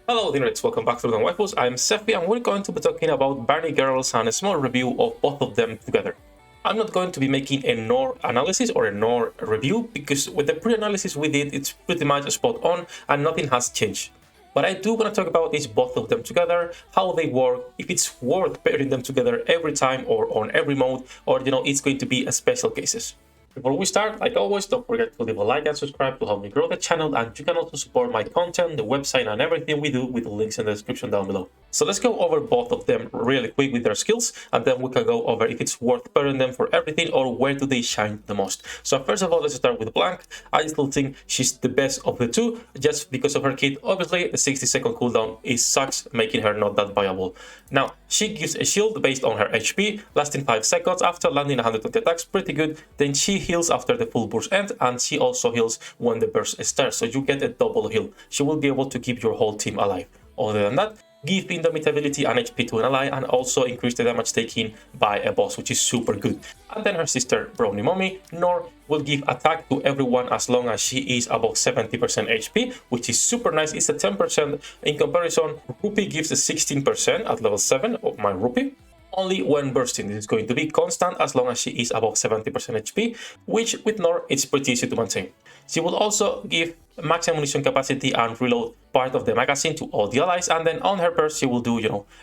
Hello Diners, welcome back to the Waifus. I'm Sefi and we're going to be talking about Barney Girls and a small review of both of them together. I'm not going to be making a Noir analysis or a Noir review because with the pre-analysis we did, it's pretty much spot on and nothing has changed. What I do want to talk about is both of them together, how they work, if it's worth pairing them together every time or on every mode, or it's going to be a special cases. Before we start, like always, don't forget to leave a like and subscribe to help me grow the channel, and you can also support my content, the website, and everything we do with the links in the description down below. So let's go over both of them really quick with their skills, and then we can go over if it's worth pairing them for everything or where do they shine the most. So first of all, let's start with Blanc. I still think she's the best of the two, just because of her kit. Obviously, the 60-second cooldown sucks, making her not that viable. Now, she gives a shield based on her HP, lasting 5 seconds after landing 120 attacks, pretty good. Then she heals after the full burst ends, and she also heals when the burst starts, so you get a double heal. She will be able to keep your whole team alive. Other than that, give indomitability and HP to an ally, and also increase the damage taken by a boss, which is super good. And then her sister Brownie Mommy, Noir, will give attack to everyone as long as she is above 70% HP, which is super nice. It's a 10% in comparison. Rupee gives a 16% at level 7 of my Rupee. Only when bursting. This is going to be constant as long as she is above 70% HP, which with Noir it's pretty easy to maintain. She will also give max ammunition capacity and reload part of the magazine to all the allies, and then on her burst she will do,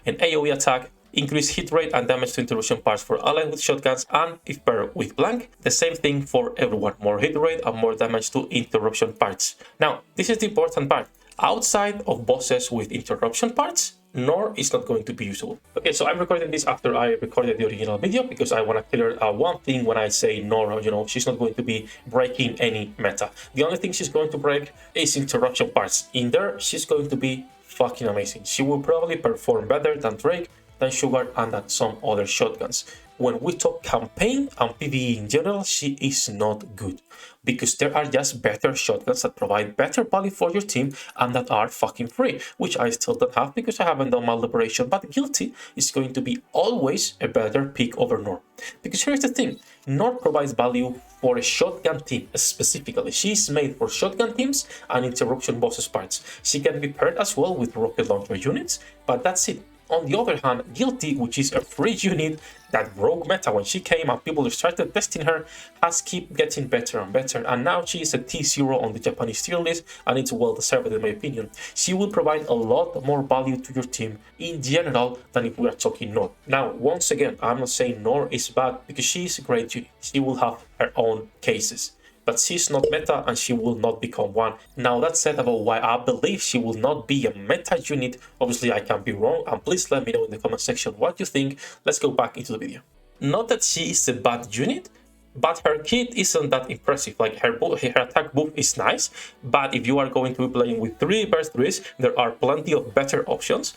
an AoE attack, increase hit rate and damage to interruption parts for allies with shotguns, and if paired with Blanc, the same thing for everyone, more hit rate and more damage to interruption parts. Now, this is the important part. Outside of bosses with interruption parts, Noir is not going to be usable. Okay, so I'm recording this after I recorded the original video because I want to clear one thing when I say Noir, she's not going to be breaking any meta. The only thing she's going to break is interruption parts. In there, she's going to be fucking amazing. She will probably perform better than Drake, than Sugar, and than some other shotguns. When we talk campaign and PvE in general, she is not good, because there are just better shotguns that provide better value for your team and that are fucking free, which I still don't have because I haven't done my liberation, but Guilty is going to be always a better pick over Noir. Because here's the thing, Noir provides value for a shotgun team specifically. She's made for shotgun teams and interruption bosses parts. She can be paired as well with rocket launcher units, but that's it. On the other hand, Guilty, which is a free unit that broke meta when she came and people started testing her, has kept getting better and better, and now she is a T0 on the Japanese tier list, and it's well deserved in my opinion. She will provide a lot more value to your team in general than if we are talking Noir. Now, once again, I'm not saying Noir is bad because she is a great unit. She will have her own cases, but she's not meta and she will not become one. Now, that said about why I believe she will not be a meta unit, obviously I can be wrong, and please let me know in the comment section what you think. Let's go back into the video. Not that she is a bad unit, but her kit isn't that impressive. Like her attack buff is nice, but if you are going to be playing with 3 burst 3s, there are plenty of better options.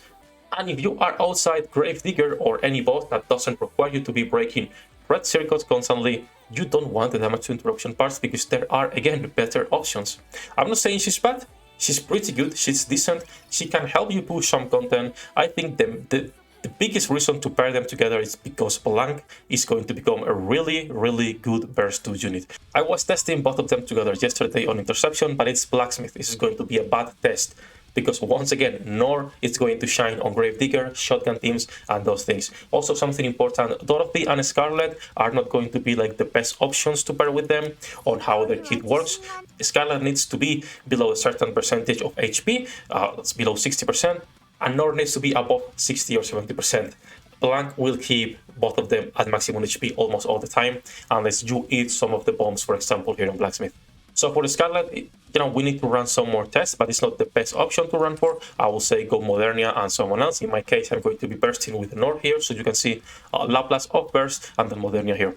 And if you are outside Gravedigger or any boss that doesn't require you to be breaking red circuits constantly, you don't want the damage to interruption parts because there are, again, better options. I'm not saying she's bad. She's pretty good. She's decent. She can help you push some content. I think the biggest reason to pair them together is because Blanc is going to become a really, really good burst 2 unit. I was testing both of them together yesterday on Interception, but it's Blacksmith. This is going to be a bad test, because once again, Noir is going to shine on Gravedigger, shotgun teams, and those things. Also, something important, Dorothy and Scarlet are not going to be like the best options to pair with them on how their kit works. Scarlet needs to be below a certain percentage of HP, that's below 60%, and Noir needs to be above 60 or 70%. Blanc will keep both of them at maximum HP almost all the time, unless you eat some of the bombs, for example, here on Blacksmith. So for the Scarlet, we need to run some more tests, but it's not the best option to run for. I will say go Modernia and someone else. In my case, I'm going to be bursting with Noir here, so you can see Laplace of burst and then Modernia here.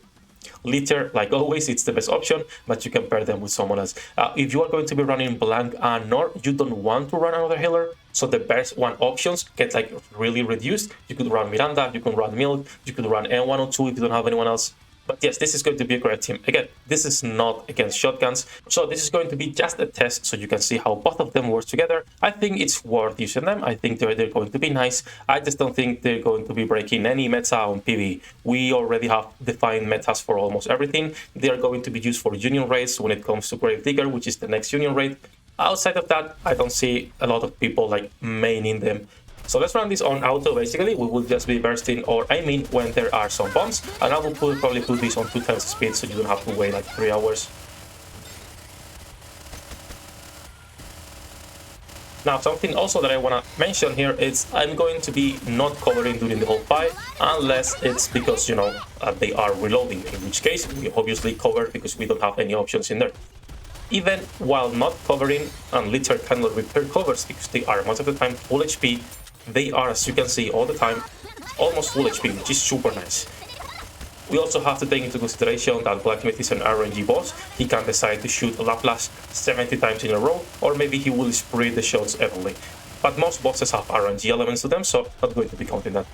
Litter, like always, it's the best option, but you can pair them with someone else. If you are going to be running Blanc and Noir, you don't want to run another healer, so the best one options get like really reduced. You could run Miranda, you can run Milk, you could run N102 if you don't have anyone else. But yes, this is going to be a great team. Again, this is not against shotguns, so this is going to be just a test so you can see how both of them work together. I think it's worth using them. I think they're going to be nice. I just don't think they're going to be breaking any meta on PvE. We already have defined metas for almost everything. They are going to be used for union raids when it comes to Gravedigger, which is the next union raid. Outside of that, I don't see a lot of people like maining them. So let's run this on auto. Basically, we will just be bursting or aiming when there are some bombs, and I will probably put this on 2 times speed so you don't have to wait like 3 hours. Now, something also that I want to mention here is I'm going to be not covering during the whole fight unless it's because, you know, they are reloading, in which case we obviously cover because we don't have any options in there. Even while not covering, and Litter cannot repair covers because they are most of the time full HP, they are, as you can see all the time, almost full HP, which is super nice. We also have to take into consideration that Blacksmith is an RNG boss. He can decide to shoot a Laplace 70 times in a row, or maybe he will spread the shots evenly. But most bosses have RNG elements to them, so I'm not going to be counting that.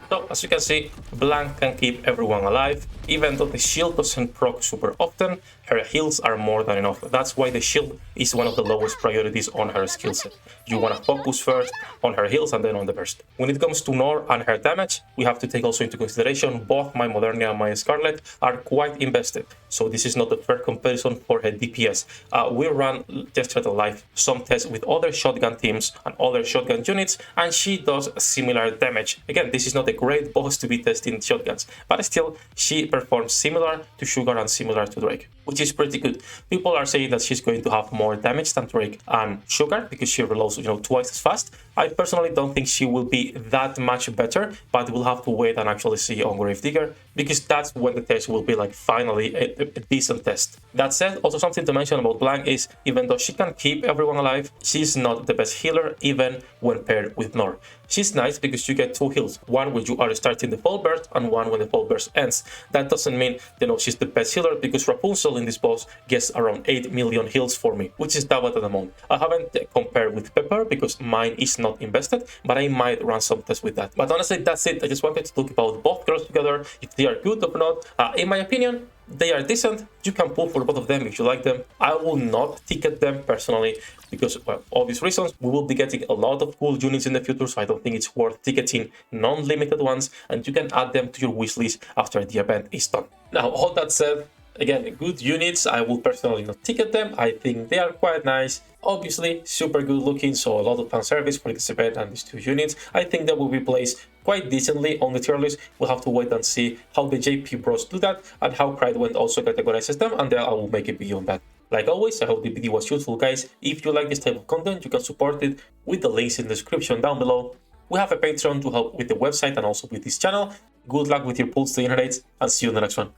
So, as you can see, Blanc can keep everyone alive, even though the shield doesn't proc super often, her heals are more than enough. That's why the shield is one of the lowest priorities on her skill set. You want to focus first on her heals and then on the burst. When it comes to Noir and her damage, we have to take also into consideration both my Modernia and my Scarlet are quite invested. So this is not a fair comparison for her DPS. We ran just live some tests with other shotgun teams and other shotgun units, and she does similar damage. Again, this is not a great boss to be testing shotguns, but still she performs similar to Sugar and similar to Drake, which is pretty good. People are saying that she's going to have more damage than Drake and Sugar because she reloads, you know, twice as fast. I personally don't think she will be that much better, but we'll have to wait and actually see on Gravedigger, because that's when the test will be like finally a decent test. That said, also something to mention about Blanc is even though she can keep everyone alive, she's not the best healer even when paired with Noir. She's nice because you get 2 heals, one when you are starting the fall burst and one when the fall burst ends. That doesn't mean, you know, she's the best healer because Rapunzel in this boss gets around 8 million heals for me, which is double at the moment. I haven't compared with Pepper because mine is not invested, but I might run some tests with that. But honestly, that's it. I just wanted to talk about both girls together, if they are good or not. In my opinion, they are decent. You can pull for both of them if you like them. I will not ticket them personally because, well, obvious reasons. We will be getting a lot of cool units in the future, so I don't think it's worth ticketing non-limited ones, and you can add them to your wishlist after the event is done. Now, all that said, again, good units. I will personally not ticket them. I think they are quite nice. Obviously, super good looking, so a lot of fan service for this event and these 2 units. I think that will be placed quite decently on the tier list. We'll have to wait and see how the JP Bros do that and how Cridewend also categorizes them, and then I will make a video on that. Like always, I hope the video was useful, guys. If you like this type of content, you can support it with the links in the description down below. We have a Patreon to help with the website and also with this channel. Good luck with your pulls to the internet, and see you in the next one.